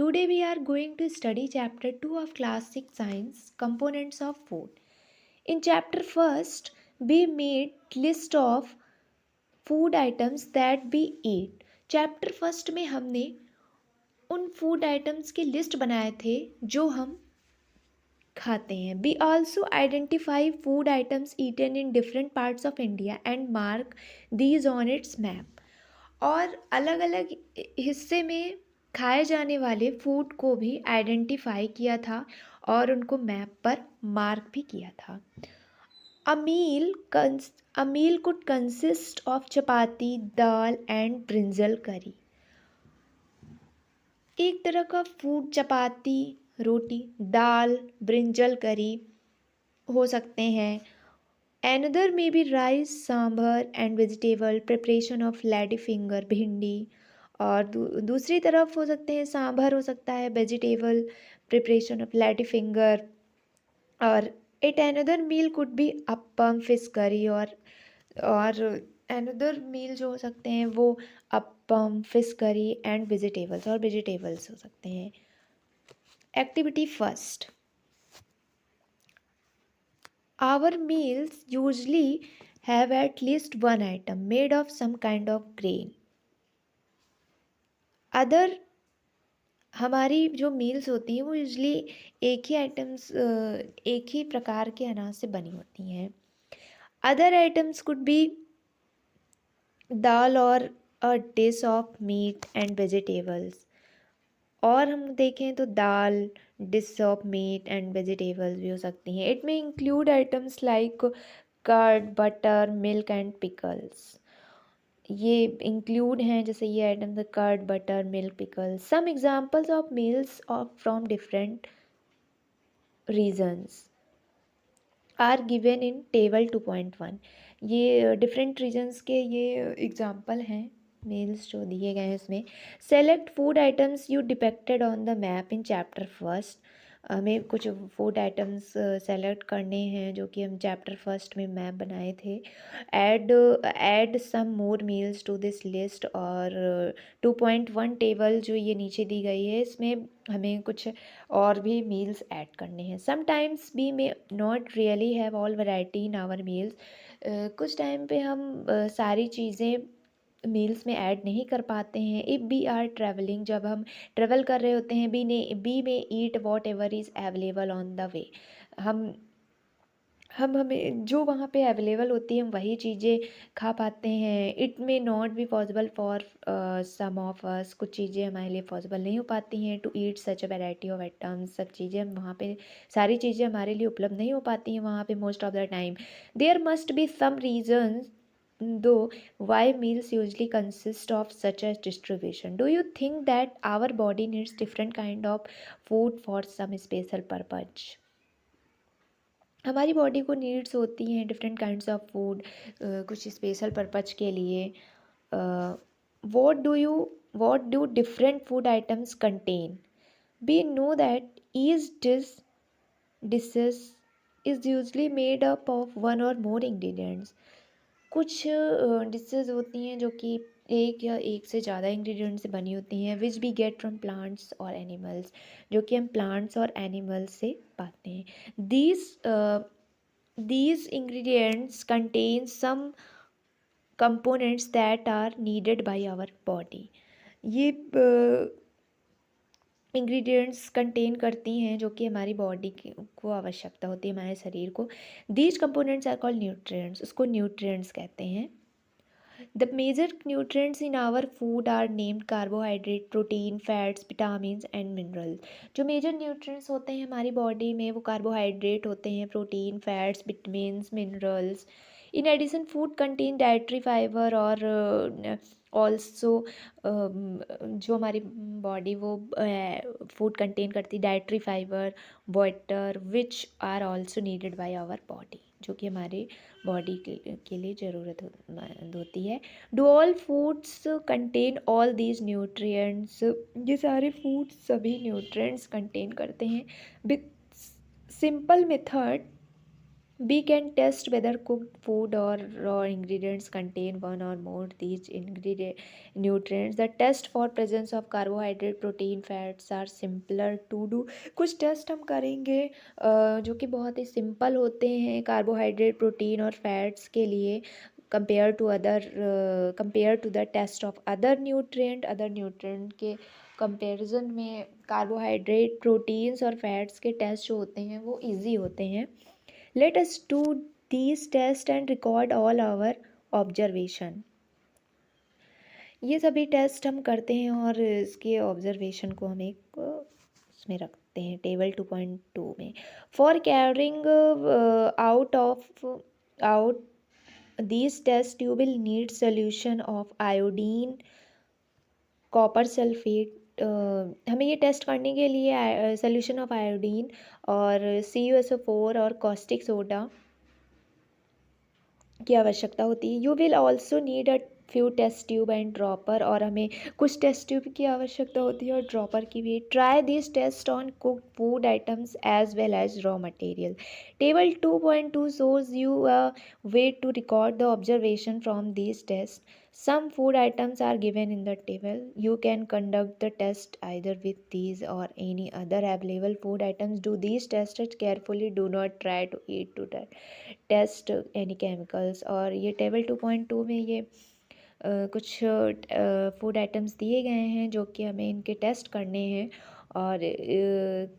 Today we are going to study chapter 2 of class 6 science components of food. In chapter first we made list of food items that we eat. Chapter first में हमने उन food items की list बनाए थे जो हम खाते हैं. We also identify food items eaten in different parts of India and mark these on its map. और अलग अलग हिस्से में खाए जाने वाले फूड को भी आइडेंटिफाई किया था और उनको मैप पर मार्क भी किया था. A meal could consist of chapati, dal and brinjal curry. एक तरह का फूड चपाती, रोटी, दाल, ब्रिंजल करी हो सकते हैं. Another may be rice, sambar and vegetable preparation of lady finger, भिंडी. और दूसरी तरफ हो सकते हैं सांभर हो सकता है, vegetable preparation of lady finger. और at another meal could be appam, fish curry. और अनदर मील जो हो सकते हैं वो appam, fish curry and vegetables और वेजिटेबल्स हो सकते हैं. Activity first. Our meals usually have at least one item made of some kind of grain. Other हमारी जो मील्स होती हैं वो यूजली एक ही प्रकार के अनाज से बनी होती हैं. Other items could be dal और a dish of meat and vegetables. और हम देखें तो dal, dish of meat and vegetables भी हो सकती हैं. इट में include items like curd, butter, milk and pickles. ये इंक्लूड हैं जैसे ये items curd, butter, milk, pickles. Some examples of meals of from different regions are given in table 2.1. ये डिफरेंट रीजन्स के ये एग्जांपल हैं मील्स जो दिए गए हैं इसमें. Select food items you depicted on the map in chapter first. हमें कुछ फूड आइटम्स सेलेक्ट करने हैं जो कि हम चैप्टर फर्स्ट में मैप बनाए थे. Add some more meals to this list. और 2.1 टेबल जो ये नीचे दी गई है इसमें हमें कुछ और भी मील्स ऐड करने हैं. Sometimes we may not really have all variety in our meals. कुछ टाइम पे हम सारी चीज़ें मील्स में ऐड नहीं कर पाते हैं. इफ़ वी आर ट्रैवलिंग, जब हम ट्रैवल कर रहे होते हैं, बी में eat what ever is available on the way. हम हमें जो वहाँ पे अवेलेबल होती है हम वही चीज़ें खा पाते हैं. It may not be possible for some of us. कुछ चीज़ें हमारे लिए पॉसिबल नहीं हो पाती हैं to eat such a variety of items. सब चीज़ें हम वहाँ पे सारी चीज़ें हमारे लिए उपलब्ध नहीं हो पाती हैं वहाँ पे most of the time. There must be some reasons though why meals usually consist of such a distribution. Do you think that our body needs different kind of food for some special purpose? हमारी body को needs होती हैं different kinds of food कुछ special purpose के लिए. What do different food items contain. We know that each dishes is usually made up of one or more ingredients. कुछ dishes होती हैं जो कि एक या एक से ज़्यादा इंग्रेडिएंट से बनी होती हैं which we get from plants और एनिमल्स, जो कि हम प्लांट्स और एनिमल्स से पाते हैं. these ingredients contain some components that are needed by our body. ये इंग्रेडिएंट्स कंटेन करती हैं जो कि हमारी बॉडी को आवश्यकता होती है, हमारे शरीर को. These components are called nutrients. उसको न्यूट्रिएंट्स कहते हैं. The major nutrients in our food are named carbohydrate, protein, fats, vitamins and minerals. जो मेजर न्यूट्रिएंट्स होते हैं हमारी बॉडी में वो कार्बोहाइड्रेट होते हैं, protein, fats, vitamins, minerals. In addition food contain dietary fibre और ऑल्सो जो हमारी बॉडी वो फूड कंटेन करती dietary fibre, water which are also needed by our body, जो कि हमारे बॉडी के लिए ज़रूरत होती है. Do all foods contain all these nutrients. ये सारे फूड्स सभी न्यूट्रिएंट्स कंटेन करते हैं. With simple method We can test whether cooked food or raw ingredients contain one or more these ingredient nutrients. The test for presence of carbohydrate, protein, fats are simpler to do. कुछ test हम करेंगे जो कि बहुत ही simple होते हैं carbohydrate, protein और fats के लिए compare to the test of other nutrient के कंपैरिजन में कार्बोहाइड्रेट, प्रोटीन्स और फैट्स के टेस्ट जो होते हैं वो इजी होते हैं. Let us do these tests and record all our observation. ये सभी टेस्ट हम करते हैं और इसके ऑब्जर्वेशन को हम एक उसमें रखते हैं टेबल 2.2 में. For carrying out these tests you will need solution of iodine, copper sulphate. हमें ये टेस्ट करने के लिए सोल्यूशन ऑफ आयोडीन और CuSO4 और कॉस्टिक सोडा की आवश्यकता होती है. You will also need a few test tube and dropper, और हमें कुछ टेस्ट ट्यूब की आवश्यकता होती है और ड्रॉपर की भी. Try this test on cooked food items as well as raw material. Table 2.2 shows you a way to record the observation from these tests. Some food items are given in the table. You can conduct the test either with these or any other available food items. Do these tests carefully. Do not try to eat to that test any chemicals. और ये table 2.2 में ये कुछ food items दिए गए हैं जो कि हमें इनके टेस्ट करने हैं और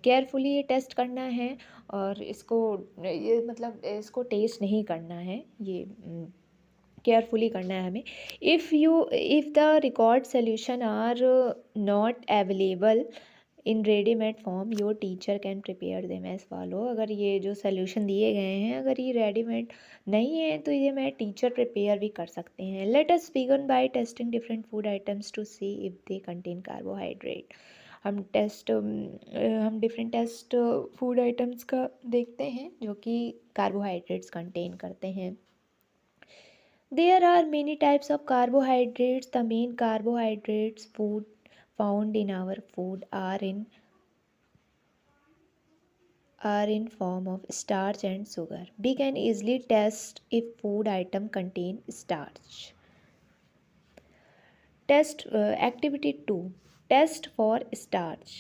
केयरफुली ये टेस्ट करना है. और इसको ये मतलब इसको टेस्ट नहीं करना है, ये केयरफुली करना है हमें. If the required solution are not available in readymade form, your teacher can prepare them as follow. अगर ये जो सोल्यूशन दिए गए हैं अगर ये रेडीमेड नहीं है तो ये मैं टीचर प्रिपेयर भी कर सकते हैं. Let us begin by testing different food items to see if they contain carbohydrate. हम डिफरेंट टेस्ट फूड आइटम्स का देखते हैं जो कि कार्बोहाइड्रेट्स कंटेन करते हैं. There are many types of carbohydrates. The main carbohydrates food found in our food are in form of starch and sugar. We can easily test if food item contain starch. Activity 2. Test for starch.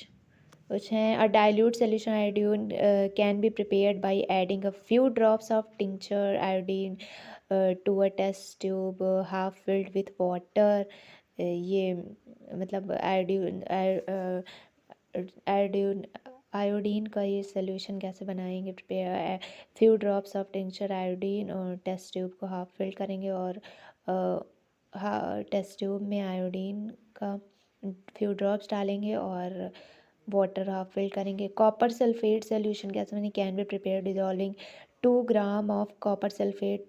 Which a dilute solution iodine can be prepared by adding a few drops of tincture iodine to a test tube half filled with water. ये मतलब iodine iodine का ये solution कैसे बनाएंगे. Prepare few drops of tincture iodine और test tube को half fill करेंगे और टेस्ट ट्यूब में आयोडीन का फ्यू ड्रॉप्स डालेंगे और वाटर हाफ फिल करेंगे. कॉपर सल्फेट सोल्यूशन कैसे बने. Can be prepare dissolving 2 gram of copper sulphate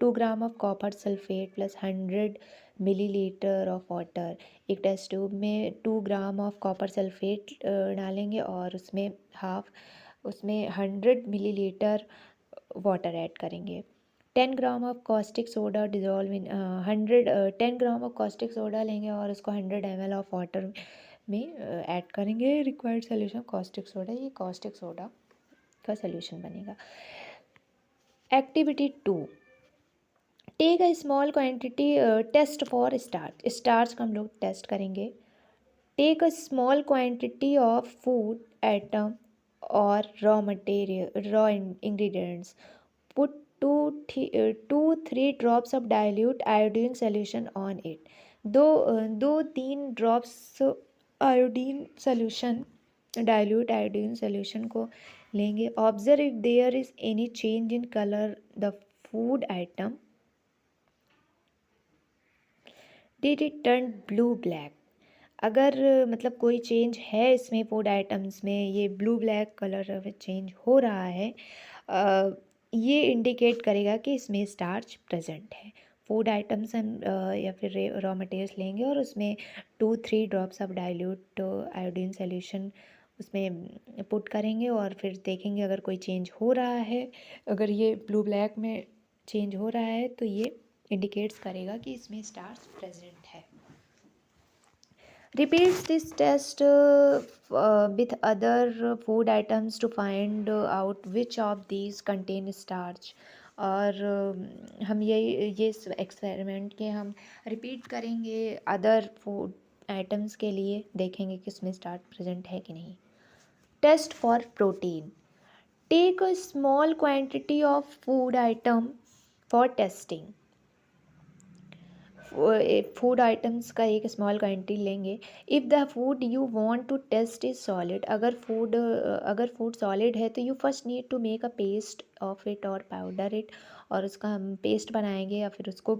plus 100 millilitre of water. एक टेस्ट ट्यूब में 2 ग्राम ऑफ कॉपर सल्फेट डालेंगे और उसमें 100 मिलीलीटर वाटर ऐड करेंगे. 10 gram of caustic soda dissolve in 10 gram of caustic soda लेंगे और उसको 100 ml of water में ऐड करेंगे. रिक्वायर्ड सोल्यूशन कॉस्टिक सोडा, ये कॉस्टिक सोडा का सोल्यूशन बनेगा. Activity 2. Take a small quantity test for starch का हम लोग टेस्ट करेंगे. Take a small quantity of food item और raw ingredients. Put 2-3 drops of dilute iodine solution on it. 2-3 drops iodine solution dilute iodine solution को लेंगे. Observe if there is any change in colour the food item. Did it turn blue black. अगर मतलब कोई change है इसमें food items में, ये blue black colour change हो रहा है, ये इंडिकेट करेगा कि इसमें स्टार्च प्रेजेंट है. फूड आइटम्स हम या फिर रॉ मटेरियल्स लेंगे और उसमें 2-3 drops of dilute iodine solution उसमें पुट करेंगे और फिर देखेंगे अगर कोई चेंज हो रहा है. अगर ये ब्लू ब्लैक में चेंज हो रहा है तो ये इंडिकेट्स करेगा कि इसमें स्टार्च प्रेजेंट है. Repeat this test with other food items to find out which of these contain starch. और हम ये एक्सपेरिमेंट के हम रिपीट करेंगे अदर फूड आइटम्स के लिए, देखेंगे कि उसमें स्टार्च प्रेजेंट है कि नहीं। Test for protein. Take a small quantity of food item for testing. Food items का एक स्मॉल क्वांटिटी लेंगे। If the food you want to test is solid, अगर फूड सॉलिड है तो you first need to make a paste of it और powder it, और उसका हम पेस्ट बनाएंगे या फिर उसको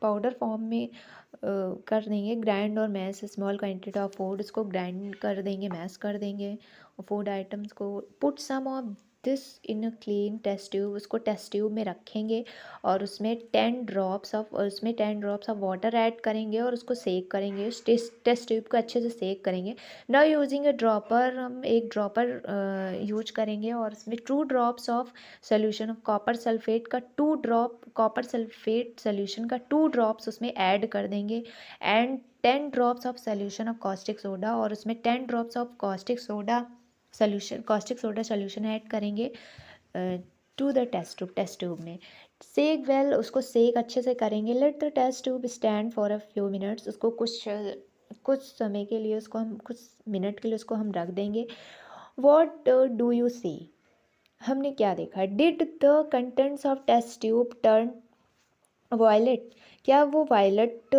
पाउडर फॉर्म में कर देंगे। ग्राइंड और mash small quantity of food, उसको ग्राइंड कर देंगे, मैश कर देंगे फूड आइटम्स को। Put some of this in a clean test tube, उसको टेस्ट ट्यूब में रखेंगे और उसमें 10 ड्रॉप्स ऑफ वाटर ऐड करेंगे और उसको सेक करेंगे, उस टेस्ट ट्यूब को अच्छे से सेक करेंगे। नाउ यूजिंग अ ड्रॉपर, हम एक ड्रॉपर यूज करेंगे और उसमें 2 drops of solution of copper sulphate का 2 ड्रॉप कॉपर सल्फेट सोल्यूशन का 2 ड्रॉप्स उसमें ऐड कर देंगे, and 10 drops of solution of caustic soda, और उसमें 10 drops of caustic soda solution add करेंगे टू द टेस्ट ट्यूब में। सेक वेल, उसको सेक अच्छे से करेंगे। Let the test tube stand for a few minutes, उसको कुछ समय के लिए, उसको हम कुछ मिनट के लिए उसको हम रख देंगे। वॉट डू यू सी, हमने क्या देखा। Did the contents of test tube turn violet, क्या वो वायलेट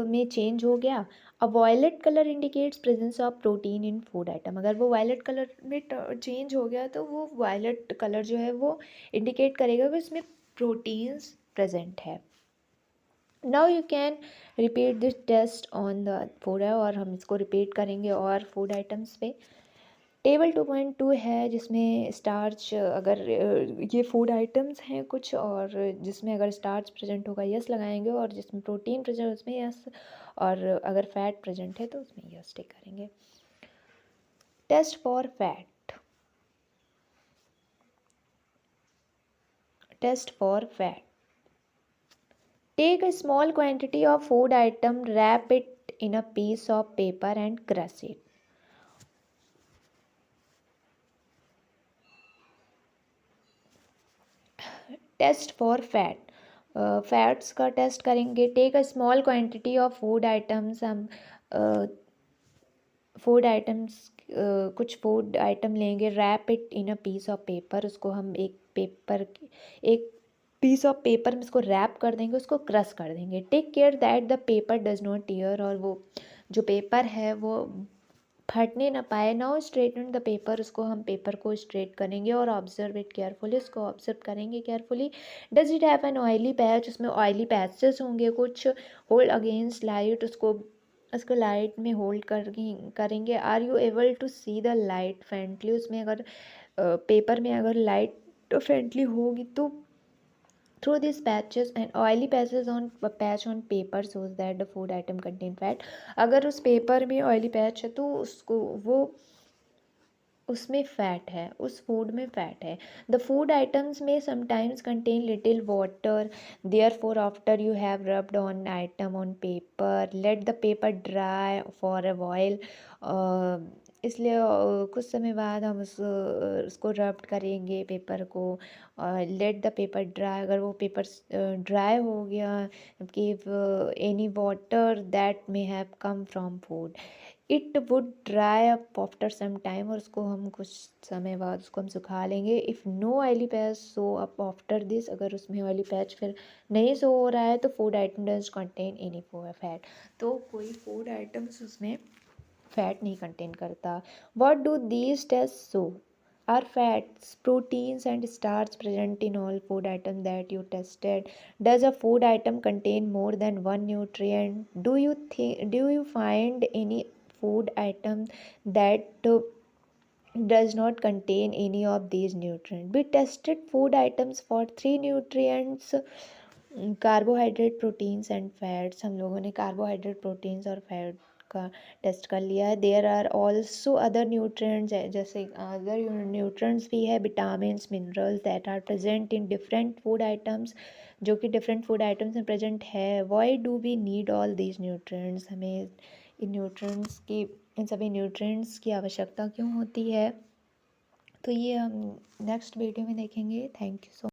में चेंज हो गया। A violet colour indicates presence of protein in food item, अगर वो वायलेट कलर में चेंज हो गया तो वो वायलेट कलर जो है वो इंडिकेट करेगा कि उसमें प्रोटीन्स प्रेजेंट है। Now you can repeat this test on the food, और हम इसको रिपीट करेंगे और फूड आइटम्स पे। टेबल 2.2 है जिसमें स्टार्च, अगर ये फूड आइटम्स हैं कुछ, और जिसमें अगर स्टार्च प्रेजेंट होगा यस लगाएंगे, और जिसमें प्रोटीन प्रेजेंट उसमें यस, और अगर फैट प्रेजेंट है तो उसमें यस टिक करेंगे। Test for fat. Test for fat. Take a small quantity of food item, wrap it in a piece of paper and crush it. Test for fat. Fats का test करेंगे। Take a small quantity of food items, हम food items कुछ food item लेंगे। Wrap it in a piece of paper, उसको हम एक piece of paper में इसको रैप कर देंगे, उसको क्रश कर देंगे। Take care that the paper does not tear, और वो जो पेपर है वो फटने ना पाए। नाउ स्ट्रेटन द पेपर, उसको हम पेपर को स्ट्रेट करेंगे और ऑब्जर्व इट केयरफुली, उसको ऑब्जर्व करेंगे carefully. Does it have an oily patch, उसमें ऑयली पैचेस होंगे कुछ। होल्ड अगेंस्ट लाइट, उसको लाइट में होल्ड करेंगे। Are you able to see the light faintly, उसमें अगर पेपर में अगर लाइट फेंटली होगी तो through these patches, and oily patches on patch on paper shows that the food item contain fat, अगर उस पेपर में ऑयली पैच है तो उसको वो उसमें फैट है, उस फूड में फैट है। द फूड आइटम्स में sometimes contain little water, therefore after you have rubbed on item on paper, let the paper dry for a while, इसलिए कुछ समय बाद हम उसको रब्ड करेंगे पेपर को। लेट द पेपर ड्राई, अगर वो पेपर ड्राई हो गया, give any water that may have come from food, it would dry up after some time, और उसको हम कुछ समय बाद उसको हम सुखा लेंगे। If no oily patch show up after this, अगर उसमें ऑयली पैच फिर नहीं शो हो रहा है तो food item does contain any fat, तो कोई फूड आइटम्स उसमें फैट नहीं कंटेन करता। What do these test show, are fats, proteins and starch present in all food item that you tested, does a food item contain more than one nutrient, do you find any food item that does not contain any of these nutrients. We tested food items for 3 nutrients, carbohydrate, proteins and fats, हम लोगों ने carbohydrate, proteins और fat का test कर लिया है। There are also other nutrients, जैसे other nutrients भी है, vitamins, minerals that are present in different food items, जो कि डिफरेंट फूड आइटम्स में प्रेजेंट है। Why do we need all these nutrients, हमें इन सभी न्यूट्रिएंट्स की आवश्यकता क्यों होती है। तो ये हम नेक्स्ट वीडियो में देखेंगे। Thank you so